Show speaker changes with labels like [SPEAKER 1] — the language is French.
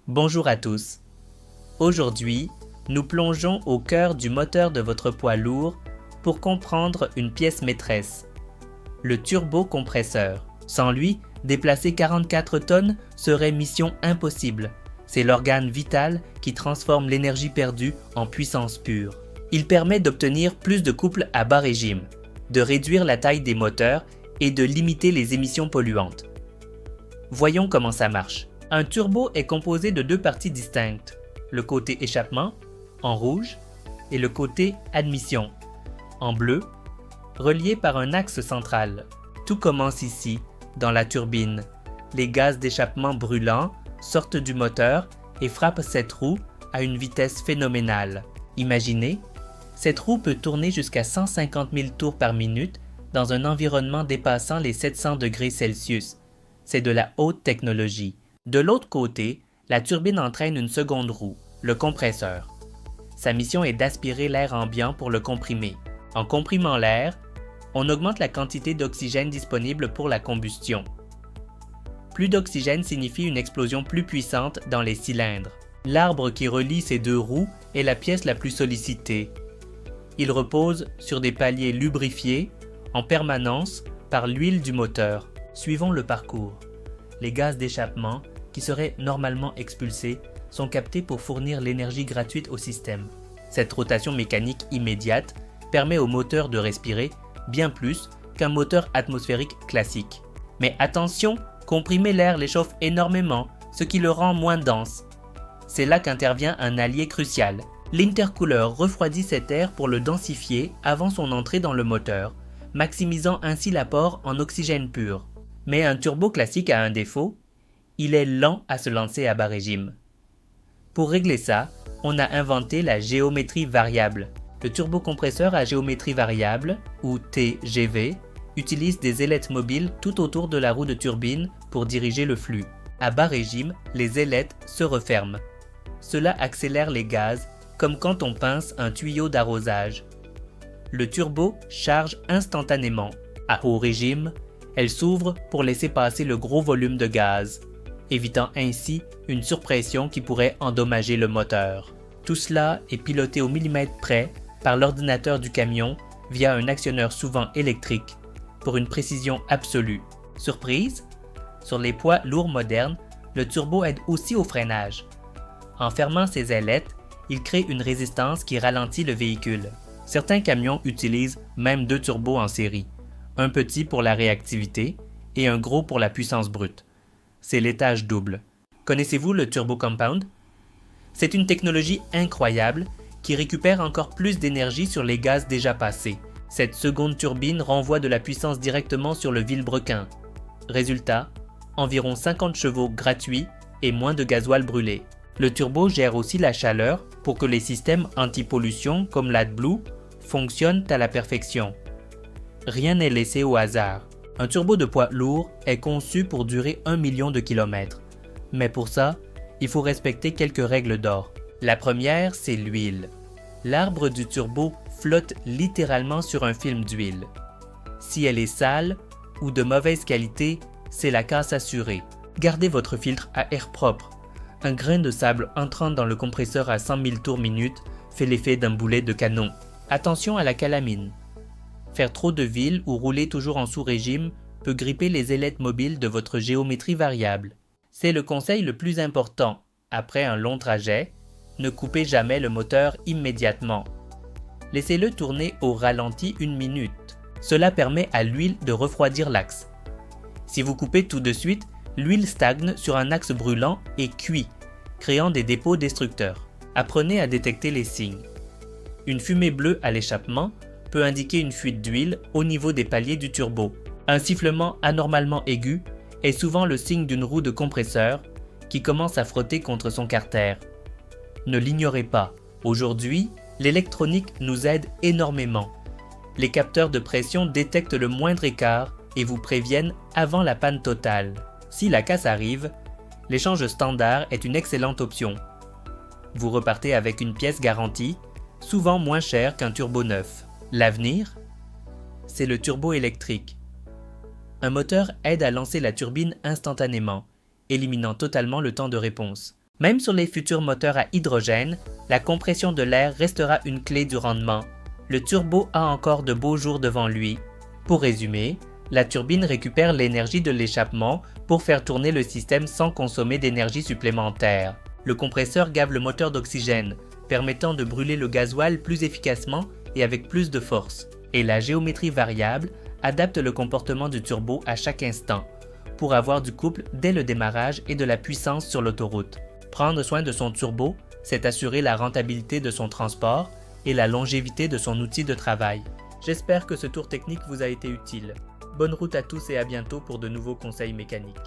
[SPEAKER 1] Bonjour à tous. Aujourd'hui, nous plongeons au cœur du moteur de votre poids lourd pour comprendre une pièce maîtresse, le turbocompresseur. Sans lui, déplacer 44 tonnes serait mission impossible. C'est l'organe vital qui transforme l'énergie perdue en puissance pure. Il permet d'obtenir plus de couple à bas régime, de réduire la taille des moteurs et de limiter les émissions polluantes. Voyons comment ça marche. Un turbo est composé de deux parties distinctes, le côté échappement, en rouge, et le côté admission, en bleu, reliés par un axe central. Tout commence ici, dans la turbine. Les gaz d'échappement brûlants sortent du moteur et frappent cette roue à une vitesse phénoménale. Imaginez, cette roue peut tourner jusqu'à 150 000 tours par minute dans un environnement dépassant les 700 degrés Celsius. C'est de la haute technologie. De l'autre côté, la turbine entraîne une seconde roue, le compresseur. Sa mission est d'aspirer l'air ambiant pour le comprimer. En comprimant l'air, on augmente la quantité d'oxygène disponible pour la combustion. Plus d'oxygène signifie une explosion plus puissante dans les cylindres. L'arbre qui relie ces deux roues est la pièce la plus sollicitée. Il repose sur des paliers lubrifiés en permanence par l'huile du moteur. Suivons le parcours. Les gaz d'échappement, qui seraient normalement expulsés, sont captés pour fournir l'énergie gratuite au système. Cette rotation mécanique immédiate permet au moteur de respirer bien plus qu'un moteur atmosphérique classique. Mais attention, comprimer l'air l'échauffe énormément, ce qui le rend moins dense. C'est là qu'intervient un allié crucial. L'intercooler refroidit cet air pour le densifier avant son entrée dans le moteur, maximisant ainsi l'apport en oxygène pur. Mais un turbo classique a un défaut, il est lent à se lancer à bas régime. Pour régler ça, on a inventé la géométrie variable. Le turbocompresseur à géométrie variable, ou TGV, utilise des ailettes mobiles tout autour de la roue de turbine pour diriger le flux. À bas régime, les ailettes se referment. Cela accélère les gaz, comme quand on pince un tuyau d'arrosage. Le turbo charge instantanément. À haut régime, elle s'ouvre pour laisser passer le gros volume de gaz, évitant ainsi une surpression qui pourrait endommager le moteur. Tout cela est piloté au millimètre près par l'ordinateur du camion via un actionneur souvent électrique pour une précision absolue. Surprise? Sur les poids lourds modernes, le turbo aide aussi au freinage. En fermant ses ailettes, il crée une résistance qui ralentit le véhicule. Certains camions utilisent même deux turbos en série, un petit pour la réactivité et un gros pour la puissance brute. C'est l'étage double. Connaissez-vous le Turbo Compound? C'est une technologie incroyable qui récupère encore plus d'énergie sur les gaz déjà passés. Cette seconde turbine renvoie de la puissance directement sur le vilebrequin. Résultat, environ 50 chevaux gratuits et moins de gasoil brûlé. Le turbo gère aussi la chaleur pour que les systèmes anti-pollution comme l'AdBlue fonctionnent à la perfection. Rien n'est laissé au hasard. Un turbo de poids lourd est conçu pour durer 1 million de kilomètres. Mais pour ça, il faut respecter quelques règles d'or. La première, c'est l'huile. L'arbre du turbo flotte littéralement sur un film d'huile. Si elle est sale ou de mauvaise qualité, c'est la casse assurée. Gardez votre filtre à air propre. Un grain de sable entrant dans le compresseur à 100 000 tours minute fait l'effet d'un boulet de canon. Attention à la calamine. Faire trop de ville ou rouler toujours en sous-régime peut gripper les ailettes mobiles de votre géométrie variable. C'est le conseil le plus important. Après un long trajet, ne coupez jamais le moteur immédiatement. Laissez-le tourner au ralenti 1 minute. Cela permet à l'huile de refroidir l'axe. Si vous coupez tout de suite, l'huile stagne sur un axe brûlant et cuit, créant des dépôts destructeurs. Apprenez à détecter les signes. Une fumée bleue à l'échappement peut indiquer une fuite d'huile au niveau des paliers du turbo. Un sifflement anormalement aigu est souvent le signe d'une roue de compresseur qui commence à frotter contre son carter. Ne l'ignorez pas, aujourd'hui, l'électronique nous aide énormément. Les capteurs de pression détectent le moindre écart et vous préviennent avant la panne totale. Si la casse arrive, l'échange standard est une excellente option. Vous repartez avec une pièce garantie, souvent moins chère qu'un turbo neuf. L'avenir, c'est le turbo électrique. Un moteur aide à lancer la turbine instantanément, éliminant totalement le temps de réponse. Même sur les futurs moteurs à hydrogène, la compression de l'air restera une clé du rendement. Le turbo a encore de beaux jours devant lui. Pour résumer, la turbine récupère l'énergie de l'échappement pour faire tourner le système sans consommer d'énergie supplémentaire. Le compresseur gave le moteur d'oxygène, permettant de brûler le gasoil plus efficacement et avec plus de force. Et la géométrie variable adapte le comportement du turbo à chaque instant, pour avoir du couple dès le démarrage et de la puissance sur l'autoroute. Prendre soin de son turbo, c'est assurer la rentabilité de son transport et la longévité de son outil de travail. J'espère que ce tour technique vous a été utile. Bonne route à tous et à bientôt pour de nouveaux conseils mécaniques.